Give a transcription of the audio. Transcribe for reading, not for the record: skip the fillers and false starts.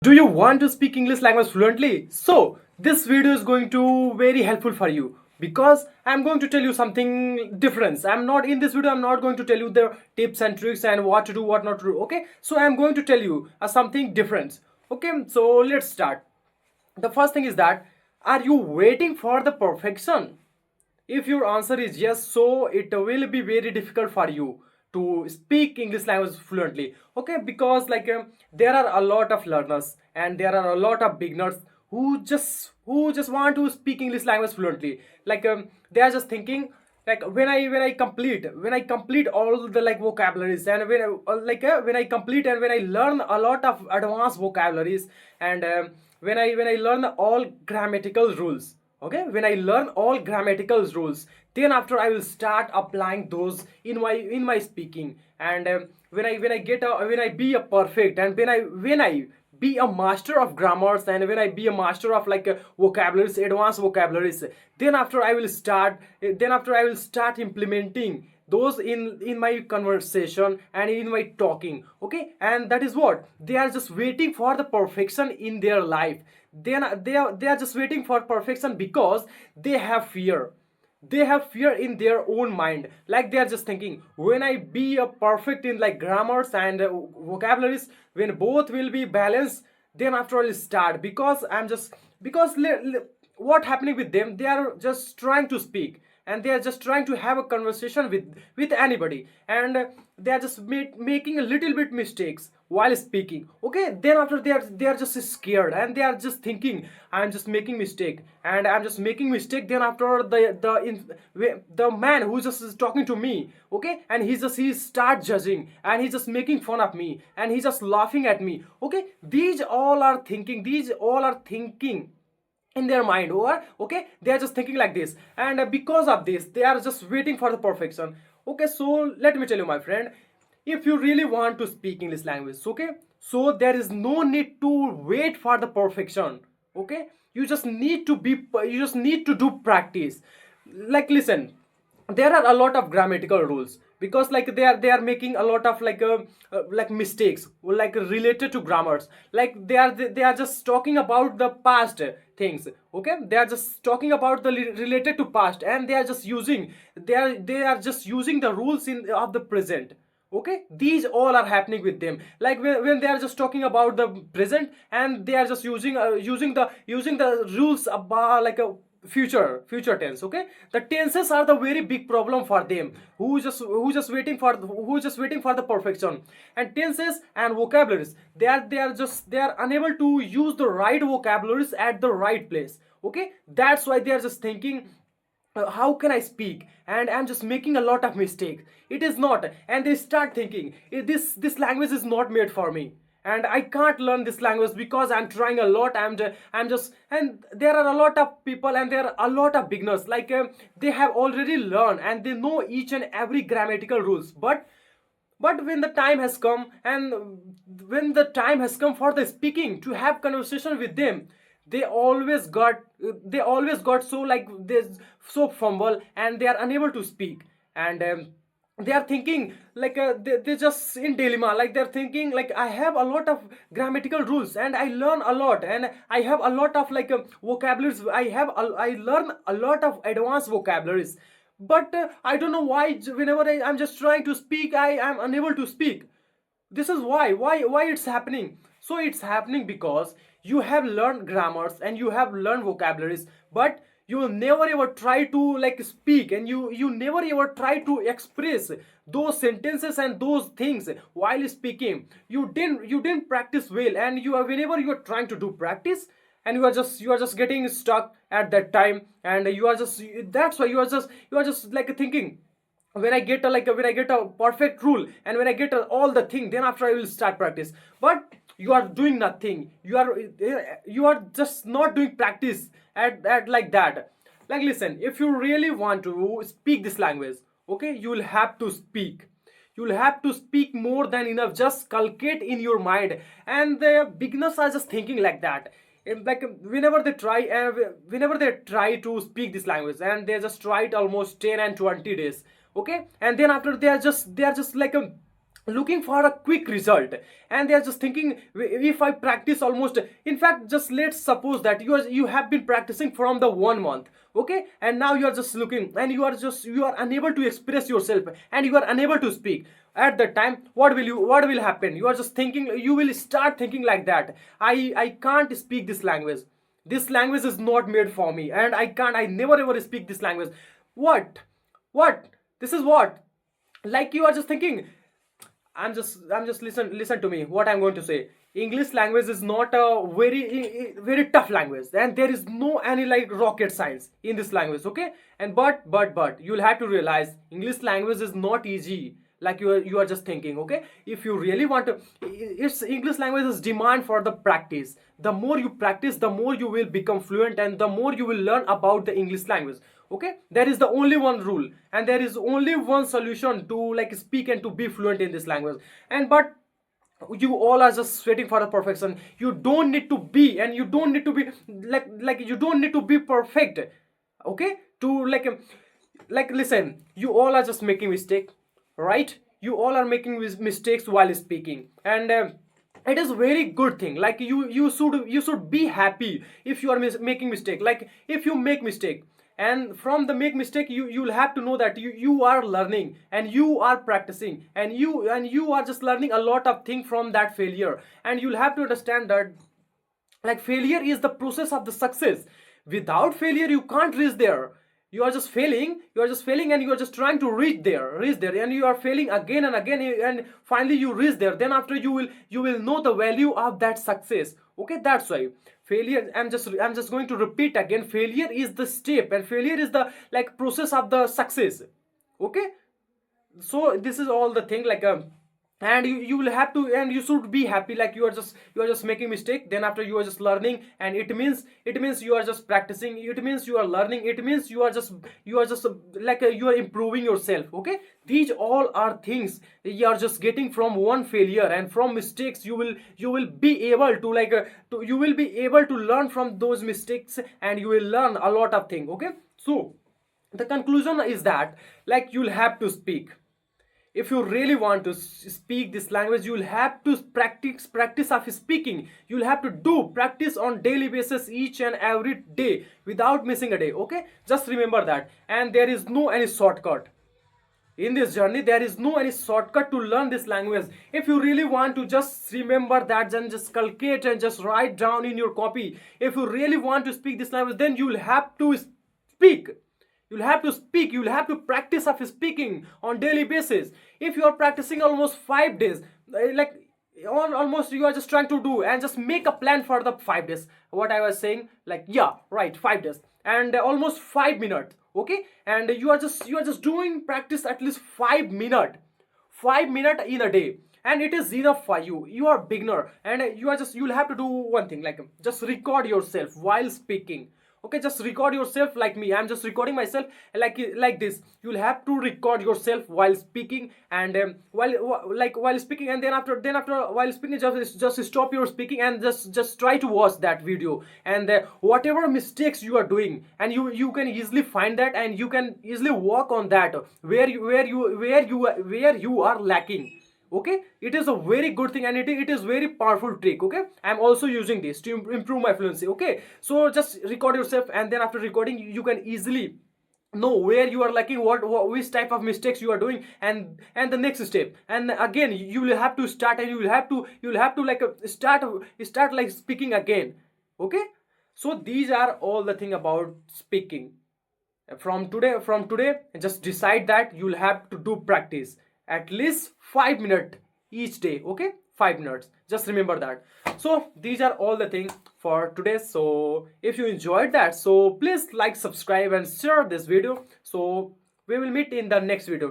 Do you want to speak English language fluently? So this video is going to very helpful for you because I'm going to tell you something different. I'm not in this video, I'm not going to tell you the tips and tricks and what to do, what not to do. Okay, so I'm going to tell you something different. Okay, so let's start. The first thing is that, are you waiting for the perfection? If your answer is yes, so it will be very difficult for you to speak English language fluently. Okay, because there are a lot of learners and there are a lot of beginners who just want to speak English language fluently. They are just thinking like when I complete all the vocabularies, and when I complete and when I learn a lot of advanced vocabularies, and when I learn all grammatical rules. Okay, when I learn all grammatical rules, then after I will start applying those in my speaking. And when I be a perfect, and when I be a master of grammars, and when I be a master of vocabularies, advanced vocabularies, then after I will start implementing those in my conversation and in my talking. Okay, and that is what they are just waiting for, the perfection in their life. They are just waiting for perfection because they have fear. They have fear in their own mind, like they are just thinking, when I be a perfect in grammars and vocabularies, when both will be balanced, then after all start. Because I'm just because what happening with them, they are just trying to speak, and they are just trying to have a conversation with anybody, and they are just making a little bit mistakes while speaking. Okay, then after they are just scared, and they are just thinking, I'm just making mistake, and I'm just making mistake. Then after the man who just is talking to me, okay, and he start judging, and he's just making fun of me, and he's just laughing at me. Okay, these all are thinking in their mind, or okay, they are just thinking like this, and because of this they are just waiting for the perfection. Okay, so let me tell you, my friend, if you really want to speak English language, okay, so there is no need to wait for the perfection. Okay, you just need to do practice. Listen, there are a lot of grammatical rules, because they are making a lot of mistakes, related to grammars. They are just talking about the past things. Okay, they are just talking about the related to past, and they are just using the rules in of the present. Okay, these all are happening with them, when they are just talking about the present, and they are just using the rules about future tense. Okay, the tenses are the very big problem for them, who just waiting for the perfection. And tenses and vocabularies, they are unable to use the right vocabularies at the right place. Okay, that's why they are just thinking, how can I speak, and I'm just making a lot of mistakes. It is not, and they start thinking, this language is not made for me, and I can't learn this language because I'm trying a lot. I'm just and there are a lot of people, and there are a lot of beginners, they have already learned, and they know each and every grammatical rules. But when the time has come, and when the time has come for the speaking, to have conversation with them, they always got so they so fumble, and they are unable to speak. And they are thinking, they're just in dilemma, they're thinking, I have a lot of grammatical rules, and I learn a lot, and I have a lot of vocabularies. I learn a lot of advanced vocabularies, but I don't know why, whenever I'm just trying to speak, I am unable to speak. This is why it's happening. So it's happening because you have learned grammars, and you have learned vocabularies, but you never ever try to speak, and you never ever try to express those sentences and those things while speaking. You didn't practice well, and whenever you are trying to do practice, and you are just getting stuck at that time, and that's why you are just thinking, when I get a perfect rule, and when I get all the thing, then after I will start practice. But you are doing nothing. You are just not doing practice at like that. Listen, if you really want to speak this language, okay, you will have to speak. You will have to speak more than enough. Just calculate in your mind. And the beginners are just thinking like that. Whenever they try to speak this language, and they just try it almost 10 and 20 days. Okay, and then after they are just looking for a quick result, and they are just thinking, if I practice almost, in fact, just let's suppose that you have been practicing from the 1 month, okay, and now you are just looking, and you are unable to express yourself, and you are unable to speak. At that time, what will happen? You are just thinking, you will start thinking like that, I can't speak this language. This language is not made for me, and I never ever speak this language. What what this is what, like, you are just thinking, I'm just listen to me what I'm going to say. English language is not a very tough language, and there is no any like rocket science in this language, okay? And but you'll have to realize English language is not easy like you are just thinking, okay? If you really want to, it's English language is demand for the practice. The more you practice, the more you will become fluent, and the more you will learn about the English language, okay? There is the only one rule, and there is only one solution to like speak and to be fluent in this language. And but you all are just waiting for the perfection. You don't need to be, and you don't need to be like you don't need to be perfect, okay, to like listen, you all are just making mistake, right? You all are making mistakes while speaking, and it is very good thing. Like you should be happy if you are making mistake. Like if you make mistake, and from the make mistake, you'll have to know that you are learning, and you are practicing, and you are just learning a lot of things from that failure. And you'll have to understand that, like, failure is the process of the success. Without failure you can't reach there. You are just failing and you are just trying to reach there, and you are failing again and again, and finally you reach there. Then after you will know the value of that success, okay? That's why failure, I'm just going to repeat again, failure is the step, and failure is the like process of the success, okay? So this is all the thing, like and you will have to, and you should be happy. Like you are just making mistake, then after you are just learning, and it means you are just practicing, it means you are learning, it means you are just you are improving yourself, okay? These all are things you are just getting from one failure, and from mistakes you will be able to you will be able to learn from those mistakes, and you will learn a lot of things, okay? So the conclusion is that, like, you'll have to speak. If you really want to speak this language, you'll have to practice of speaking. You'll have to do practice on daily basis, each and every day, without missing a day, okay? Just remember that. And there is no any shortcut in this journey. There is no any shortcut to learn this language. If you really want to just remember that, then just calculate and just write down in your copy. If you really want to speak this language, then you'll have to speak. You'll have to practice of speaking on daily basis. If you are practicing almost 5 days, like almost you are just trying to do, and just make a plan for the 5 days, what I was saying, like, yeah, right, 5 days, and almost 5 minutes, okay? And you are just doing practice at least 5 minutes, 5 minutes in a day, and it is enough for you. You are beginner, and you'll have to do one thing, like, just record yourself while speaking, okay? Just record yourself like me. I'm just recording myself like this. You'll have to record yourself while speaking, and while speaking, and then after while speaking, just stop your speaking, and just try to watch that video, and whatever mistakes you are doing, and you can easily find that, and you can easily work on that, where you are lacking, okay? It is a very good thing, and it is very powerful trick, okay? I'm also using this to improve my fluency, okay? So just record yourself, and then after recording, you can easily know where you are lacking, which type of mistakes you are doing, and the next step. And again, you will have to start, and you will have to like start like speaking again, okay? So these are all the thing about speaking. From today, just decide that you'll have to do practice at least 5 minutes each day, okay? 5 minutes, just remember that. So these are all the things for today. So if you enjoyed that, so please like, subscribe, and share this video. So we will meet in the next video.